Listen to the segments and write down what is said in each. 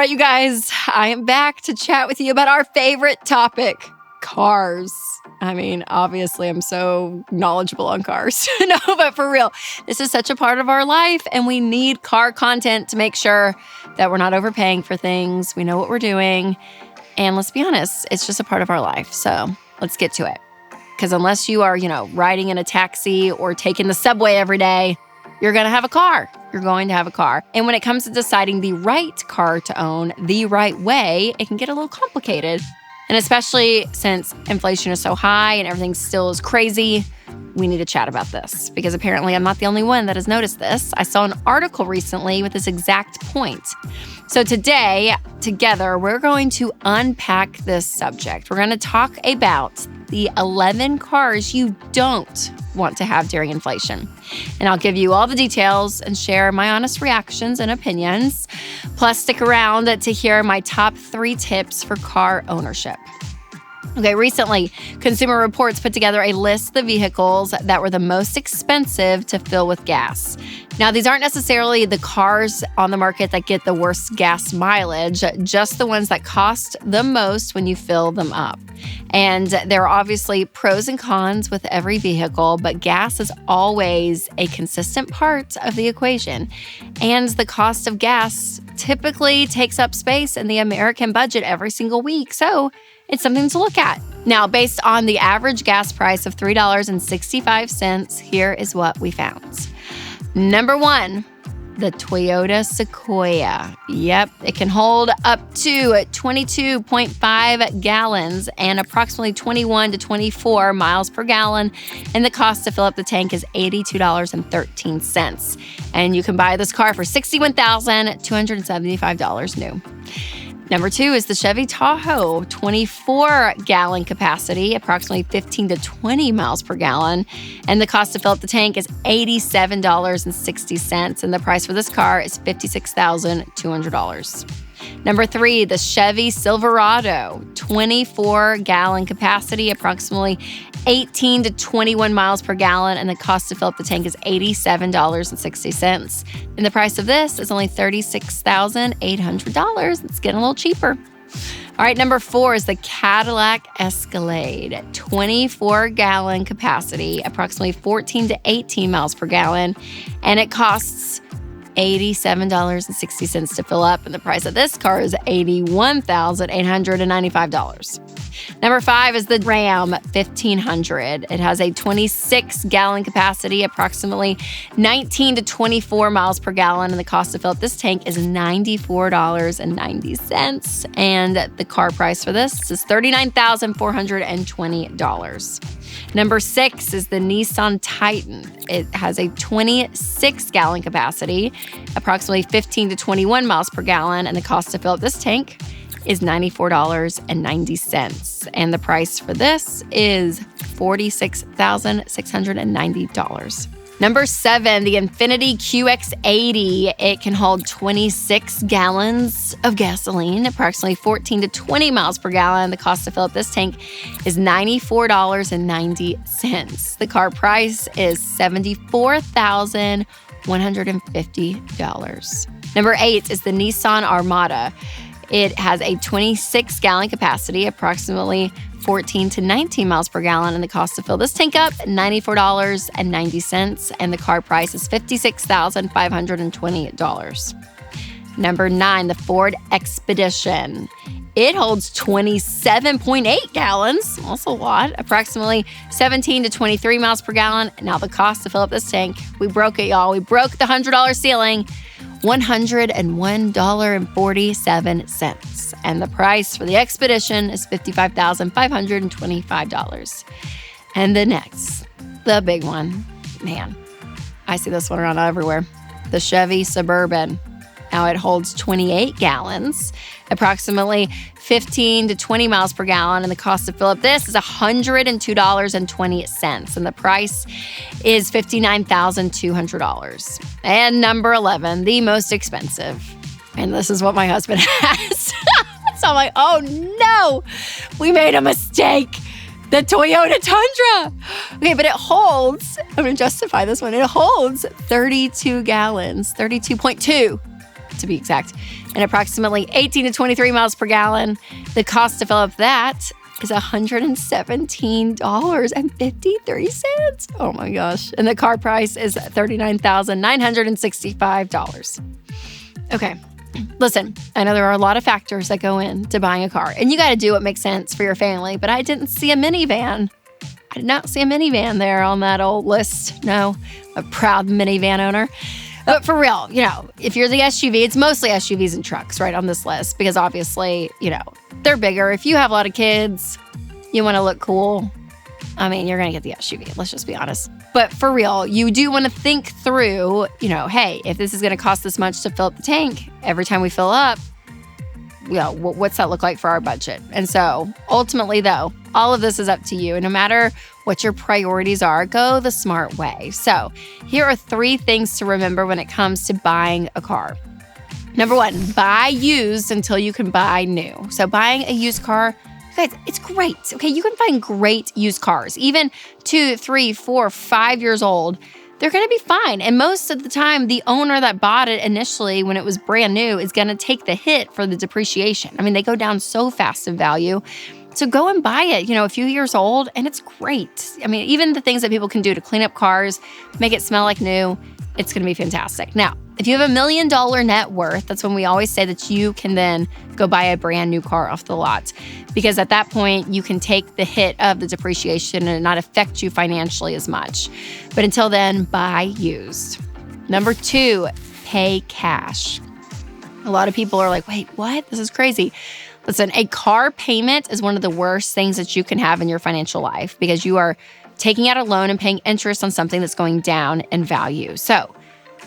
right, you guys, I am back to chat with you about our favorite topic, cars. I mean, obviously, I'm so knowledgeable on cars. No, but for real, this is such a part of our life, and we need car content to make sure that we're not overpaying for things. We know what we're doing, and let's be honest, it's just a part of our life. So let's get to it. Because unless you are, riding in a taxi or taking the subway every day, you're going to have a car. You're going to have a car. And when it comes to deciding the right car to own the right way, it can get a little complicated. And especially since inflation is so high and everything still is crazy, we need to chat about this because apparently I'm not the only one that has noticed this. I saw an article recently with this exact point. So today, together, we're going to unpack this subject. We're going to talk about the 11 cars you don't want to have during inflation. And I'll give you all the details and share my honest reactions and opinions. Plus, stick around to hear my top 3 tips for car ownership. Okay, recently, Consumer Reports put together a list of the vehicles that were the most expensive to fill with gas. Now, these aren't necessarily the cars on the market that get the worst gas mileage, just the ones that cost the most when you fill them up. And there are obviously pros and cons with every vehicle, but gas is always a consistent part of the equation. And the cost of gas typically takes up space in the American budget every single week. So it's something to look at. Now, based on the average gas price of $3.65, here is what we found. Number 1, the Toyota Sequoia. Yep, it can hold up to 22.5 gallons and approximately 21 to 24 miles per gallon. And the cost to fill up the tank is $82.13. And you can buy this car for $61,275 new. Number 2 is the Chevy Tahoe, 24-gallon capacity, approximately 15 to 20 miles per gallon. And the cost to fill up the tank is $87.60. And the price for this car is $56,200. Number 3, the Chevy Silverado, 24-gallon capacity, approximately 18 to 21 miles per gallon, and the cost to fill up the tank is $87.60. And the price of this is only $36,800. It's getting a little cheaper. All right, number 4 is the Cadillac Escalade, 24-gallon capacity, approximately 14 to 18 miles per gallon, and it costs $87.60 to fill up, and the price of this car is $81,895. Number 5 is the Ram 1500. It has a 26-gallon capacity, approximately 19 to 24 miles per gallon, and the cost to fill up this tank is $94.90. And the car price for this is $39,420. Number 6 is the Nissan Titan. It has a 26-gallon capacity, approximately 15 to 21 miles per gallon, and the cost to fill up this tank is $94.90. And the price for this is $46,690. Number 7, the Infiniti QX80. It can hold 26 gallons of gasoline, approximately 14 to 20 miles per gallon. The cost to fill up this tank is $94.90. The car price is $74,150. Number 8 is the Nissan Armada. It has a 26-gallon capacity, approximately 14 to 19 miles per gallon, and the cost to fill this tank up, $94.90, and the car price is $56,520. Number 9, the Ford Expedition. It holds 27.8 gallons, also a lot, approximately 17 to 23 miles per gallon. Now the cost to fill up this tank, we broke it, y'all. We broke the $100 ceiling, $101.47. And the price for the Expedition is $55,525. And the next, the big one, man, I see this one around everywhere, the Chevy Suburban. Now it holds 28 gallons, approximately 15 to 20 miles per gallon, and the cost to fill up this is $102.20, and the price is $59,200. And number 11, the most expensive, and this is what my husband has. So I'm like, oh no, we made a mistake. The Toyota Tundra. Okay, but it holds, I'm going to justify this one, it holds 32 gallons, 32.2 to be exact. and approximately 18 to 23 miles per gallon. The cost to fill up that is $117.53. Oh my gosh. And the car price is $39,965. Okay. Listen, I know there are a lot of factors that go into buying a car, and you got to do what makes sense for your family, but I didn't see a minivan. I did not see a minivan there on that old list. No, a proud minivan owner. But for real, if you're the SUV, it's mostly SUVs and trucks, right, on this list, because obviously, they're bigger. If you have a lot of kids, you want to look cool, you're going to get the SUV. Let's just be honest. But for real, you do want to think through, hey, if this is going to cost this much to fill up the tank, every time we fill up, what's that look like for our budget? And so ultimately, though, all of this is up to you. And no matter what your priorities are, go the smart way. So here are 3 things to remember when it comes to buying a car. Number 1, buy used until you can buy new. So buying a used car, guys, it's great. Okay, you can find great used cars, even 2, 3, 4, 5 years old. They're going to be fine. And most of the time, the owner that bought it initially when it was brand new is going to take the hit for the depreciation. They go down so fast in value. So go and buy it, a few years old, and it's great. Even the things that people can do to clean up cars, make it smell like new, it's going to be fantastic. Now, if you have $1 million net worth, that's when we always say that you can then go buy a brand new car off the lot. Because at that point, you can take the hit of the depreciation and not affect you financially as much. But until then, buy used. Number 2, pay cash. A lot of people are like, wait, what? This is crazy. Listen, a car payment is one of the worst things that you can have in your financial life because you are taking out a loan and paying interest on something that's going down in value. So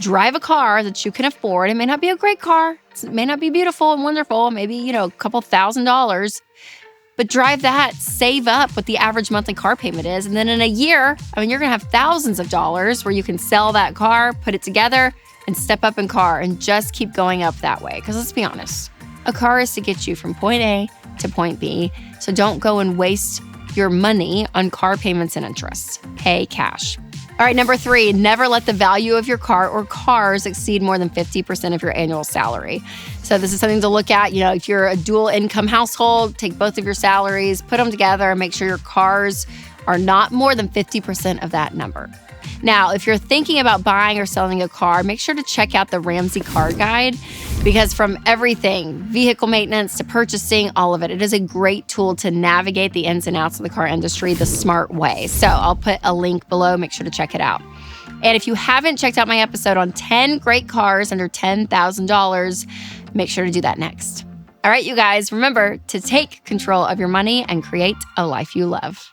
drive a car that you can afford. It may not be a great car. It may not be beautiful and wonderful, maybe, a couple $1,000s. But drive that, save up what the average monthly car payment is. And then in a year, you're going to have thousands of dollars where you can sell that car, put it together, and step up in car and just keep going up that way. Because let's be honest, a car is to get you from point A to point B. So don't go and waste your money on car payments and interest. Pay cash. All right, number 3, never let the value of your car or cars exceed more than 50% of your annual salary. So this is something to look at. If you're a dual income household, take both of your salaries, put them together, and make sure your cars are not more than 50% of that number. Now, if you're thinking about buying or selling a car, make sure to check out the Ramsey Car Guide because from everything, vehicle maintenance to purchasing, all of it, it is a great tool to navigate the ins and outs of the car industry the smart way. So I'll put a link below. Make sure to check it out. And if you haven't checked out my episode on 10 great cars under $10,000, make sure to do that next. All right, you guys, remember to take control of your money and create a life you love.